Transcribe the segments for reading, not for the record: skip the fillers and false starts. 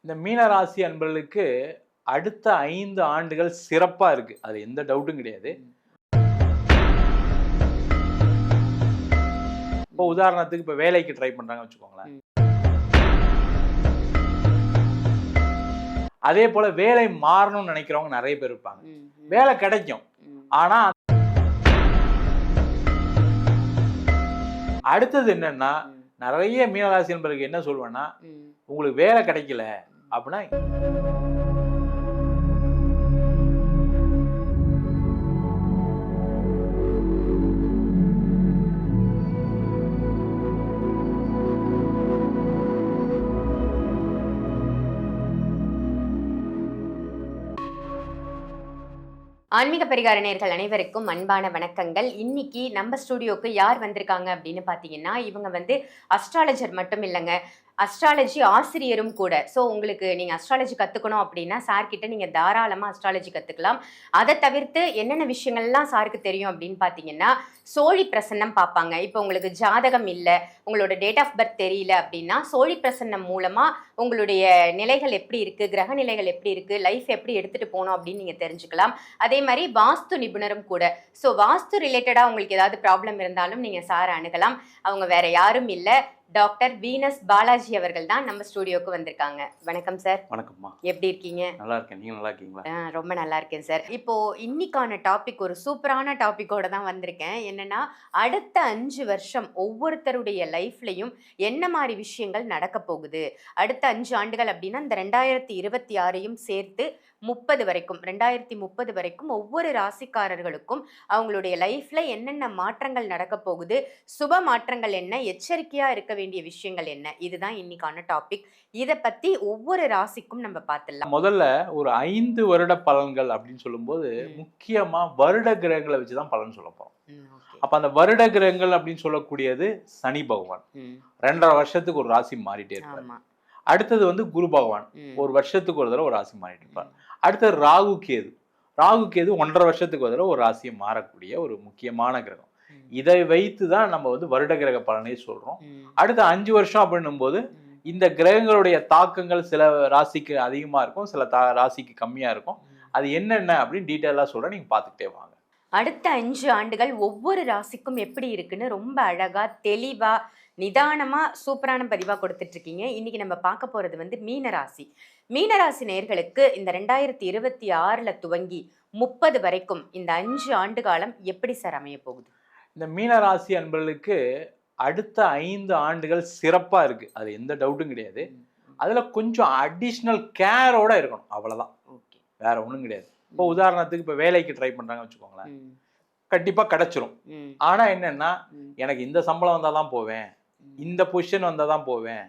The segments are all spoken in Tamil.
இந்த மீனராசி அன்பர்களுக்கு அடுத்த 5 ஆண்டுகள் சிறப்பா இருக்கு. அது எந்த டவுட்டும் கிடையாது. இப்போ உதாரணத்துக்கு இப்போ வேலைக்கு ட்ரை பண்றாங்கன்னு வச்சுக்கோங்களேன். அதே போல வேலை மாறணும்னு நினைக்கிறவங்க நிறைய பேர் இருப்பாங்க. வேலை கிடைக்கும். ஆனா அடுத்தது என்னன்னா, நிறைய மீனராசி அன்பர்களுக்கு என்ன சொல்வேன்னா, உங்களுக்கு வேலை கிடைக்கல அப்படின்னா ஆன்மீக பரிகார நேயர்கள் அனைவருக்கும் அன்பான வணக்கங்கள். இன்னைக்கு நம்ம ஸ்டுடியோக்கு யார் வந்திருக்காங்க அப்படின்னு பார்த்தீங்கன்னா, இவங்க அஸ்ட்ராலஜர் மட்டும் இல்லைங்க, அஸ்ட்ராலஜி ஆசிரியரும் கூட. ஸோ உங்களுக்கு நீங்கள் அஸ்ட்ராலஜி கற்றுக்கணும் அப்படின்னா சார்கிட்ட நீங்கள் தாராளமாக அஸ்ட்ராலஜி கற்றுக்கலாம். அதை தவிர்த்து என்னென்ன விஷயங்கள்லாம் சாருக்கு தெரியும் அப்படின்னு பார்த்தீங்கன்னா, சோழி பிரசன்னம் பார்ப்பாங்க. இப்போ உங்களுக்கு ஜாதகம் இல்லை, உங்களோட டேட் ஆஃப் பர்த் தெரியல அப்படின்னா சோழி பிரசன்னம் மூலமாக உங்களுடைய நிலைகள் எப்படி இருக்குது, கிரக நிலைகள் எப்படி இருக்குது, லைஃப் எப்படி எடுத்துகிட்டு போகணும் அப்படின்னு நீங்கள் தெரிஞ்சுக்கலாம். அதே மாதிரி வாஸ்து நிபுணரும் கூட. ஸோ வாஸ்து ரிலேட்டடாக உங்களுக்கு ஏதாவது ப்ராப்ளம் இருந்தாலும் நீங்கள் சாரை அணுகலாம். அவங்க வேற யாரும் இல்லை, டாக்டர் வீனஸ் பாலாஜி அவர்கள் தான் நம்ம ஸ்டுடியோக்கு வந்திருக்காங்க. வணக்கம் சார். வணக்கம்மா. எப்படி இருக்கீங்க? நல்லா இருக்கேன். நீங்க நல்லா இருக்கீங்களா? ரொம்ப நல்லா இருக்கேன் சார். இப்போ இன்னைக்கான டாபிக் ஒரு சூப்பரான டாபிக்கோட தான் வந்திருக்கேன். என்னன்னா, அடுத்த 5 வருஷம் ஒவ்வொருத்தருடைய லைஃப்லையும் என்ன மாதிரி விஷயங்கள் நடக்க போகுது, அடுத்த 5 ஆண்டுகள் அப்படின்னா இந்த 2026ஐயும் சேர்த்து 30 வரைக்கும் 2030 வரைக்கும் ஒவ்வொரு ராசிக்காரர்களுக்கும் அவங்களுடைய லைஃப்ல என்னென்ன மாற்றங்கள் நடக்க போகுது, சுப மாற்றங்கள் என்ன, எச்சரிக்கையா இருக்க வேண்டிய விஷயங்கள் என்ன, இதுதான் இன்னைக்கான டாபிக். இதை பத்தி ஒவ்வொரு ராசிக்கும் நம்ம பார்த்துடலாம். முதல்ல ஒரு 5 வருட பலன்கள் அப்படின்னு சொல்லும்போது முக்கியமா வருட கிரகங்களை வச்சுதான் பலன் சொல்ல போறோம். அப்ப அந்த வருட கிரகங்கள் அப்படின்னு சொல்லக்கூடியது சனி பகவான் 2.5 வருஷத்துக்கு ஒரு ராசி மாறிட்டே இருப்பார். அடுத்தது குரு பகவான் ஒரு வருஷத்துக்கு ஒரு தடவை ஒரு ராசி மாறிட்டு இருப்பார். அடுத்தது ராகு கேது 1.5 வருஷத்துக்கு ஒரு தடவை ஒரு ராசியை மாறக்கூடிய ஒரு முக்கியமான கிரகம். இதை வைத்து தான் நம்ம வருட கிரக பலனை சொல்றோம். அடுத்த 5 வருஷம் அப்படின்னும் போது இந்த கிரகங்களுடைய தாக்கங்கள் சில ராசிக்கு அதிகமா இருக்கும், சில ராசிக்கு கம்மியா இருக்கும். அது என்னென்ன அப்படின்னு டீட்டெயிலா சொல்றேன், நீங்க பாத்துக்கிட்டே வாங்க. அடுத்த 5 ஆண்டுகள் ஒவ்வொரு ராசிக்கும் எப்படி இருக்குன்னு ரொம்ப அழகா தெளிவா நிதானமா சூப்பரான பதிவா கொடுத்துட்டு இருக்கீங்க. இன்னைக்கு நம்ம பார்க்க போறது மீனராசி. மீனராசி நேயர்களுக்கு இந்த 2026ல துவங்கி 30 வரைக்கும் இந்த 5 ஆண்டு காலம் எப்படி சார் அமைய போகுது? இந்த மீனராசி அன்பர்களுக்கு அடுத்த 5 ஆண்டுகள் சிறப்பா இருக்கு. அது எந்த டவுட்டும் கிடையாது. அதுல கொஞ்சம் அடிஷ்னல் கேரோட இருக்கணும், அவ்வளவுதான். வேற ஒண்ணும் கிடையாது. இப்போ உதாரணத்துக்கு இப்போ வேலைக்கு ட்ரை பண்றாங்கன்னு வச்சுக்கோங்களேன், கண்டிப்பா கிடைச்சிரும். ஆனா என்னன்னா, எனக்கு இந்த சம்பளம் வந்தாதான் போவேன், இந்த பொசிஷன் வந்தாதான் போவேன்,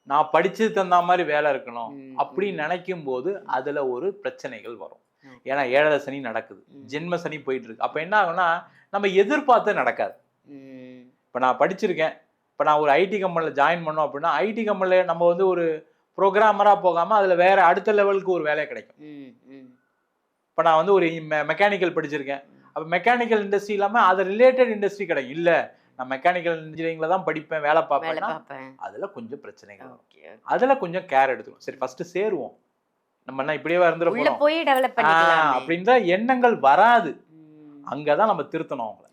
நான் படிச்சது தகுந்த மாதிரி வேலை இருக்கணும் அப்படின்னு நினைக்கும் போது அதுல ஒரு பிரச்சனைகள் வரும். ஏன்னா 7 சனி நடக்குது, ஜென்ம சனி போயிட்டு இருக்கு. அப்ப என்ன ஆகும்னா, நம்ம எதிர்பார்த்து நடக்காது. இப்ப நான் படிச்சிருக்கேன், இப்ப நான் ஒரு ஐடி கம்பெனில ஜாயின் பண்ணோம் அப்படின்னா, ஐடி கம்பெனில நம்ம ஒரு ப்ரோக்ராமரா போகாம அதுல வேற அடுத்த லெவலுக்கு ஒரு வேலை கிடைக்கும். இப்ப நான் ஒரு மெக்கானிக்கல் படிச்சிருக்கேன், அப்ப மெக்கானிக்கல் இண்டஸ்ட்ரி இல்லாம அது ரிலேட்டட் இண்டஸ்ட்ரி கிடைக்கும். இல்ல நான் மெக்கானிக்கல் இன்ஜினியரிங்ல தான் படிப்பேன், வேலை பார்ப்பேன், அதுல கொஞ்சம் பிரச்சனைகள், அதுல கொஞ்சம் கேர் எடுத்துக்கணும். சரி ஃபர்ஸ்ட் சேருவோம், நம்ம என்ன இப்படியே இருந்துட உள்ள போய் டெவலப் பண்ணிக்கலாம் அப்படின்ற எண்ணங்கள் வராது. அங்கதான் நம்ம திருத்தணும் அவங்கள.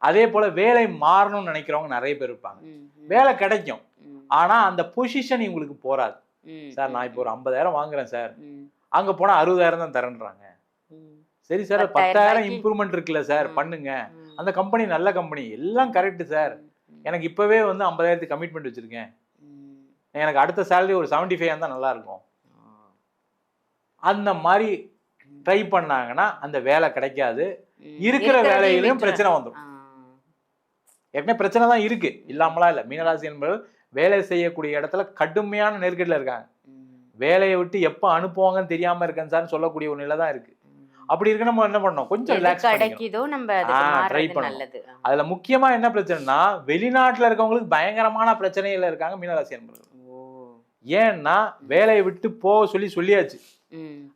அதே போல வேலை மாறணும்னு நினைக்கிறவங்க நிறைய பேர் இருப்பாங்க. வேலை கிடைக்கும், ஆனா அந்த பொசிஷன் இவங்களுக்கு போராது. சார் நான் இப்போ ஒரு 50,000 வாங்குறேன் சார், அங்க போனா 60,000 தான் தரேன்றாங்க. சரி சார் 10,000 இம்ப்ரூவ்மெண்ட் இருக்குல்ல சார், பண்ணுங்க, அந்த கம்பெனி நல்ல கம்பெனி, எல்லாம் கரெக்ட் சார், எனக்கு இப்பவே 50,000 கமிட்மெண்ட் வச்சிருக்கேன், எனக்கு அடுத்த சேலரி ஒரு 75 இருந்தா நல்லா இருக்கும். அந்த மாதிரி ட்ரை பண்ணாங்கன்னா அந்த வேலை கிடைக்காது. இருக்கிற வேலையிலும் பிரச்சனை வந்துடும். ஏற்கனவே பிரச்சனை தான் இருக்கு, இல்லாமலாம் இல்லை. மீனராசி என்பது வேலை செய்யக்கூடிய இடத்துல கடுமையான நெருக்கடியில் இருக்காங்க. வேலையை விட்டு எப்போ அனுப்புவாங்கன்னு தெரியாம இருக்கேன் சார் சொல்லக்கூடிய ஒரு நிலை தான் இருக்கு. அப்படி இருக்கு, நம்ம என்ன பண்ணணும், கொஞ்சம் ரிலாக்ஸ் ட்ரை பண்ணணும். அதுல முக்கியமா என்ன பிரச்சனைனா, வெளிநாட்டுல இருக்கவங்களுக்கு பயங்கரமான பிரச்சனையில இருக்காங்க மீனராசி என்பது. ஏன்னா வேலையை விட்டு போக சொல்லியாச்சு,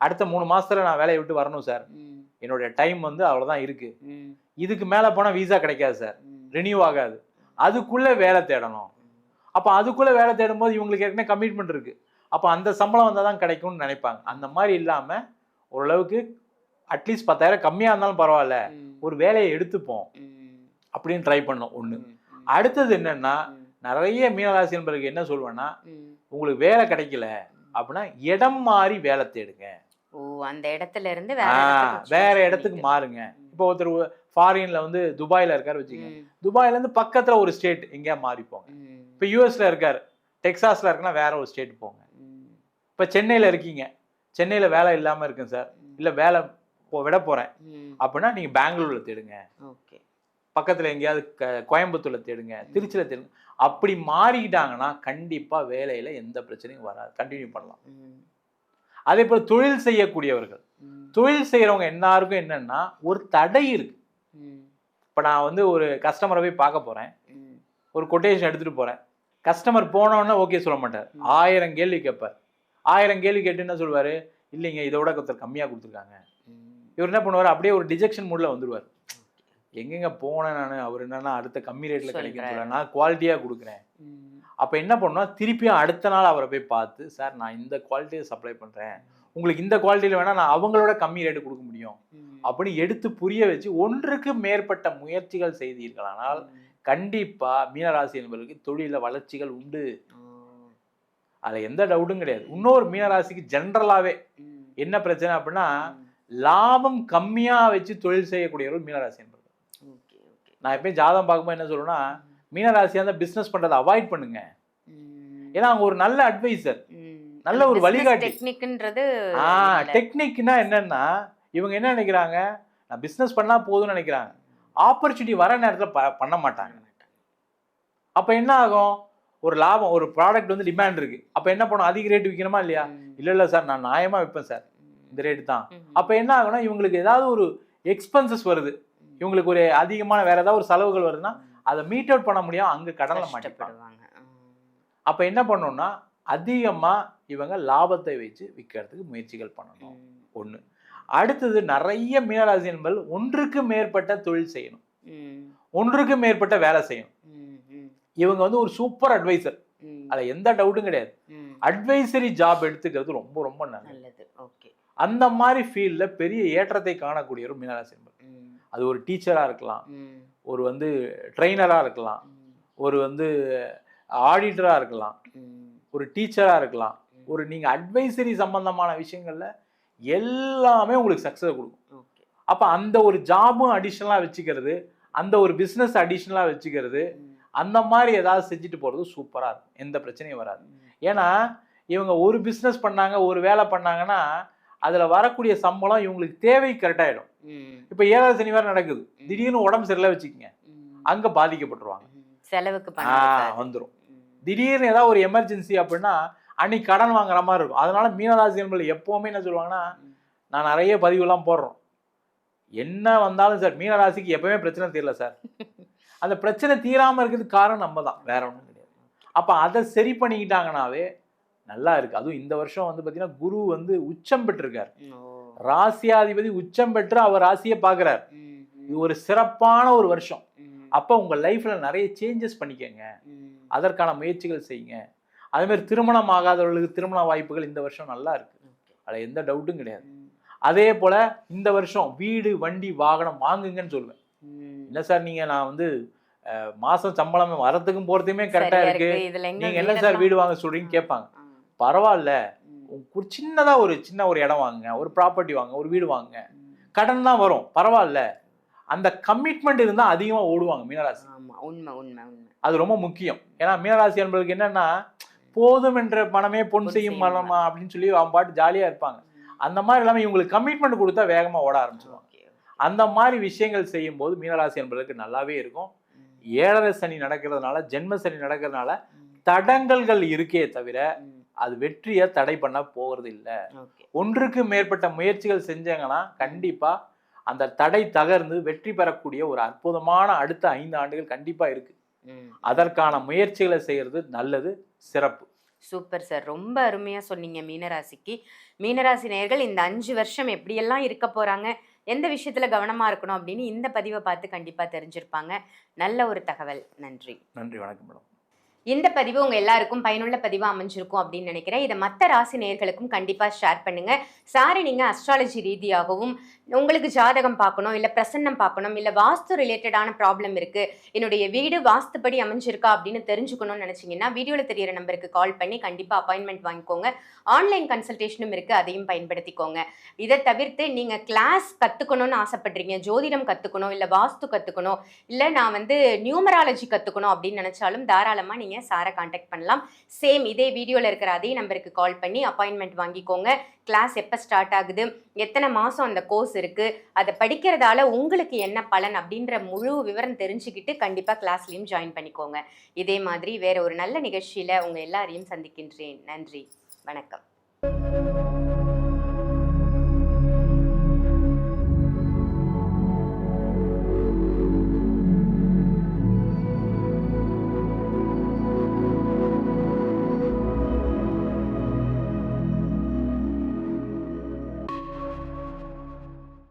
அடுத்த 3 மாசத்துல நான் வேலையை விட்டு வரணும் சார், என்னுடைய டைம் அவ்வளவுதான் இருக்கு, இதுக்கு மேல போனா விசா கிடைக்காது சார், ரினியூ ஆகாது, அதுக்குள்ள வேலை தேடணும். அப்ப அதுக்குள்ள வேலை தேடும் போது இவங்களுக்கு ஏற்கனவே கமிட்மெண்ட் இருக்கு. அப்போ அந்த சம்பளம் வந்தால் தான் கிடைக்கும்னு நினைப்பாங்க. அந்த மாதிரி இல்லாமல் ஓரளவுக்கு அட்லீஸ்ட் 10,000 கம்மியாக இருந்தாலும் பரவாயில்ல, ஒரு வேலையை எடுத்துப்போம் அப்படின்னு ட்ரை பண்ணோம். ஒன்று. அடுத்தது என்னன்னா, நிறைய மீனராசி என்பதற்கு என்ன சொல்லுவேன்னா, உங்களுக்கு வேலை கிடைக்கல அப்படின்னா இடம் மாறி வேலை தேடுங்க. ஓ, அந்த இடத்துல இருந்து வேற இடத்துக்கு மாறுங்க. இப்போ ஒருத்தர் ஃபாரின்ல வந்து துபாயில இருக்காரு வச்சுக்கோங்க, துபாயில இருந்து பக்கத்துல ஒரு ஸ்டேட் எங்கேயா மாறி போங்க. இப்போ யூஎஸ்ல இருக்காரு, டெக்சாஸ்ல இருக்குன்னா வேற ஒரு ஸ்டேட் போங்க. இப்போ சென்னையில இருக்கீங்க, சென்னையில வேலை இல்லாம இருக்குங்க சார், இல்ல வேலை விட போறேன் அப்படின்னா நீங்க பெங்களூர்ல தேடுங்க, பக்கத்துல எங்கேயாவது கோயம்புத்தூர்ல தேடுங்க, திருச்சியில தேடுங்க. அப்படி மாறிக்கிட்டாங்கன்னா கண்டிப்பா வேலையில எந்த பிரச்சனையும் வராது, கண்டினியூ பண்ணலாம். அதே போல தொழில் செய்யக்கூடியவர்கள், தொழில் செய்யறவங்க எல்லாருக்கும் என்னன்னா ஒரு தடை இருக்கு. இப்ப நான் வந்து ஒரு கஸ்டமரை போய் பார்க்க போறேன், ஒரு கொட்டேஷன் எடுத்துட்டு போறேன், கஸ்டமர் போனோன்னா ஓகே சொல்ல மாட்டார், 1000 கேள்வி கேட்பார். 1000 கேள்வி கேட்டு என்ன சொல்வாரு, இல்லைங்க இதோட கொஞ்சம் கம்மியா கொடுத்துருக்காங்க. இவர் என்ன பண்ணுவார், அப்படியே ஒரு டிஜெக்ஷன் மூட்ல வந்துருவார். எங்கெங்க போனேன் நான், அவர் என்னன்னா அடுத்த கம்மி ரேட்ல கிடைக்கும் சொல்ல, நான் குவாலிட்டியா கொடுக்குறேன். அப்ப என்ன பண்ணுவோம், திருப்பியும் அடுத்த நாள் அவரை போய் பார்த்து, சார் நான் இந்த குவாலிட்டியை சப்ளை பண்றேன், உங்களுக்கு இந்த குவாலிட்டியில வேணா நான் அவங்களோட கம்மி ரேட்டு கொடுக்க முடியும் அப்படின்னு எடுத்து புரிய வச்சு ஒன்றுக்கு மேற்பட்ட முயற்சிகள் செய்தீர்களானால் கண்டிப்பா மீனராசி என்பவர்களுக்கு தொழில வளர்ச்சிகள் உண்டு. அதுல எந்த டவுட்டும் கிடையாது. இன்னொரு மீனராசிக்கு ஜென்ரலாவே என்ன பிரச்சனை அப்படின்னா, லாபம் கம்மியா வச்சு தொழில் செய்யக்கூடியவர்கள் மீனராசி என்பவர்கள். நான் எப்பயும் ஜாதகம் பார்க்கும்போது என்ன சொல்றேன்னா, மீனராசியா இருந்தா பிசினஸ் பண்றதை அவாய்ட் பண்ணுங்க. ஏன்னா அவங்க ஒரு நல்ல அட்வைசர், நல்ல ஒரு வழிகாட்டி. டெக்னிக்னா என்னன்னா, இவங்க என்ன நினைக்கிறாங்க, நான் பிசினஸ் பண்ணா போதும்னு நினைக்கிறாங்க. ஆப்பர்ச்சுனிட்டி வர நேரத்தில் பண்ண மாட்டாங்க. அப்ப என்ன ஆகும், ஒரு லாபம், ஒரு ப்ராடக்ட் வந்து டிமாண்ட் இருக்கு, அப்ப என்ன பண்ணும், அதிக ரேட் விற்கணுமா இல்லையா, இல்ல சார் நான் நியாயமா விற்பேன் சார், இந்த ரேட் தான். அப்ப என்ன ஆகும்னா, இவங்களுக்கு ஏதாவது ஒரு எக்ஸ்பென்சஸ் வருது, இவங்களுக்கு ஒரு அதிகமான வேற ஏதாவது ஒரு செலவுகள் வருதுன்னா அதை மீட் அவுட் பண்ண முடியும், அங்க கடன்ல மாட்டிப்பாங்க. அப்ப என்ன பண்ணணும்னா, அதிகமா இவங்க லாபத்தை வச்சு விற்கிறதுக்கு முயற்சிகள் பண்ணணும். ஒண்ணு. அடுத்தது, நிறைய மீனராசி என்பது ஒன்றுக்கு மேற்பட்ட தொழில் செய்யணும், ஒன்றுக்கு மேற்பட்ட வேலை செய்யணும். இவங்க வந்து ஒரு சூப்பர் அட்வைசர், அதுல எந்த டவுட்டும் கிடையாது. அட்வைசரி ஜாப் எடுத்துக்கிறது ரொம்ப ரொம்ப நல்லது. அந்த மாதிரி ஃபீல்ட்ல பெரிய ஏற்றத்தை காணக்கூடிய ஒரு மீனராசி என்பது. அது ஒரு டீச்சரா இருக்கலாம், ஒரு வந்து ட்ரெயினரா இருக்கலாம், ஒரு வந்து ஆடிட்டரா இருக்கலாம், ஒரு டீச்சரா இருக்கலாம், ஒரு நீங்க அட்வைசரி சம்பந்தமான விஷயங்கள்ல எல்லாமே உங்களுக்கு சக்சஸ் கொடுக்கும். அப்ப அந்த ஒரு ஜாபும் அடிஷனலா வச்சுக்கிறது, அந்த ஒரு பிசினஸ் அடிஷனலா வச்சுக்கிறது, அந்த மாதிரி ஏதாவது செஞ்சுட்டு போறது சூப்பரா இருக்கும், எந்த பிரச்சனையும் வராது. ஏன்னா இவங்க ஒரு பிசினஸ் பண்ணாங்க, ஒரு வேலை பண்ணாங்கன்னா அதுல வரக்கூடிய சம்பளம் இவங்களுக்கு தேவை கரெக்டாயிடும். இப்ப 7வது சனி வேற நடக்குது, திடீர்னு உடம்பு சரியில்லை வச்சுக்கோங்க, அங்க பாதிக்கப்பட்டுருவாங்க, செலவுக்கு வந்துடும். திடீர்னு ஏதாவது ஒரு எமர்ஜென்சி அப்படின்னா அன்னைக்கு கடன் வாங்குற மாதிரி இருக்கும். அதனால மீனராசி என்பது எப்பவுமே என்ன சொல்லுவாங்கன்னா, நான் நிறைய பதிவுலாம் போடுறோம், என்ன வந்தாலும் சார் மீனராசிக்கு எப்பவுமே பிரச்சனை தீரல சார், அந்த பிரச்சனை தீராம இருக்கிறதுக்கு காரணம் நம்ம தான், வேற ஒன்றும் கிடையாது. அப்ப அதை சரி பண்ணிக்கிட்டாங்கன்னாவே நல்லா இருக்கு. அதுவும் இந்த வருஷம் வந்து பாத்தீங்கன்னா குரு வந்து உச்சம் பெற்றிருக்காரு, ராசியாதிபதி உச்சம் பெற்று அவர் ராசியை பாக்குறாரு. இது ஒரு சிறப்பான ஒரு வருஷம். அப்ப உங்க லைஃப்ல நிறைய சேஞ்சஸ் பண்ணிக்கங்க, அதற்கான முயற்சிகள் செய்யுங்க. அதே மாதிரி திருமணம் ஆகாதவர்களுக்கு திருமண வாய்ப்புகள் இந்த வருஷம் நல்லா இருக்கு, அதுல எந்த டவுட்டும் கிடையாது. அதே போல இந்த வருஷம் வீடு வண்டி வாகனம் வாங்குங்கன்னு சொல்லுவேன். இல்ல சார் நீங்க நான் வந்து மாசம் சம்பளம் வரத்துக்கும் போறதுக்குமே கரெக்டா இருக்கு, நீங்க என்ன சார் வீடு வாங்க சொல்றீங்கன்னு கேட்பாங்க. பரவாயில்ல, ஒரு சின்னதா ஒரு சின்ன ஒரு இடம் வாங்குங்க, ஒரு ப்ராப்பர்ட்டி வாங்க, ஒரு வீடு வாங்குங்க, கடன் தான் வரும் பரவாயில்ல. அந்த கமிட்மெண்ட் இருந்தா அதிகமா ஓடுவாங்க மீனராசி. அது ரொம்ப முக்கியம். ஏன்னா மீனராசி என்பதுக்கு என்னன்னா, போதும் என்ற மனமே பொன் செய்யும் மனமா அப்படின்னு சொல்லி அவங்க பாட்டு ஜாலியா இருப்பாங்க. அந்த மாதிரி இல்லாம இவங்களுக்கு கமிட்மெண்ட் கொடுத்தா வேகமா ஓட ஆரம்பிச்சிருவாங்க. அந்த மாதிரி விஷயங்கள் செய்யும் போது மீனராசி என்பதற்கு நல்லாவே இருக்கும். 7வது சனி நடக்கிறதுனால, ஜென்ம சனி நடக்கிறதுனால தடங்கல்கள் இருக்கே தவிர அது வெற்றியை தடை பண்ண போகிறது இல்லை. ஒன்றுக்கு மேற்பட்ட முயற்சிகள் செஞ்சாங்கன்னா கண்டிப்பா அந்த தடை தகர்ந்து வெற்றி பெறக்கூடிய ஒரு அற்புதமான அடுத்த 5 ஆண்டுகள் கண்டிப்பா இருக்கு. அதற்கான முயற்சிகளை செய்யறது நல்லது, சிறப்பு. சூப்பர் சார், ரொம்ப அருமையா சொன்னீங்க. மீனராசி நேயர்கள் இந்த 5 வருஷம் எப்படியெல்லாம் இருக்க போறாங்க, எந்த விஷயத்துல கவனமா இருக்கணும் அப்படின்னு இந்த பதிவை பார்த்து கண்டிப்பா தெரிஞ்சிருப்பாங்க. நல்ல ஒரு தகவல். நன்றி. நன்றி, வணக்கம் மேடம். இந்த பதிவு உங்க எல்லாருக்கும் பயனுள்ள பதிவா அமைஞ்சிருக்கும் அப்படின்னு நினைக்கிறேன். இதை மற்ற ராசி நேயர்களுக்கும் கண்டிப்பா ஷேர் பண்ணுங்க. சாரி, நீங்க அஸ்ட்ராலஜி ரீதியாகவும் உங்களுக்கு ஜாதகம் பார்க்கணும், இல்ல பிரசன்னம் பார்க்கணும், இல்ல வாஸ்து ரிலேட்டடான ப்ராப்ளம் இருக்கு, என்னுடைய வீடு வாஸ்துப்படி அமைஞ்சிருக்கா அப்படின்னு தெரிஞ்சுக்கணும்னு நினைச்சீங்கன்னா வீடியோல தெரியற நம்பருக்கு கால் பண்ணி கண்டிப்பா அப்பாயின்மெண்ட் வாங்கிக்கோங்க. ஆன்லைன் கன்சல்டேஷனும் இருக்கு, அதையும் பயன்படுத்திக்கோங்க. இதை தவிர்த்து நீங்க கிளாஸ் கத்துக்கணும்னு ஆசைப்படுறீங்க, ஜோதிடம் கத்துக்கணும், இல்ல வாஸ்து கத்துக்கணும், இல்ல நான் நியூமராலஜி கத்துக்கணும் அப்படின்னு நினைச்சாலும் தாராளமா நீங்க சாரை கான்டாக்ட் பண்ணலாம். சேம் இதே வீடியோல இருக்கிற அதே நம்பருக்கு கால் பண்ணி அப்பாயின்மெண்ட் வாங்கிக்கோங்க. கிளாஸ் எப்போ ஸ்டார்ட் ஆகுது, எத்தனை மாதம் அந்த கோர்ஸ் இருக்கு, அதை படிக்கிறதால உங்களுக்கு என்ன பலன் அப்படின்ற முழு விவரம் தெரிஞ்சுக்கிட்டு கண்டிப்பாக கிளாஸ்லையும் ஜாயின் பண்ணிக்கோங்க. இதே மாதிரி வேற ஒரு நல்ல நிகழ்ச்சியில் உங்கள் எல்லாரையும் சந்திக்கின்றேன். நன்றி, வணக்கம்.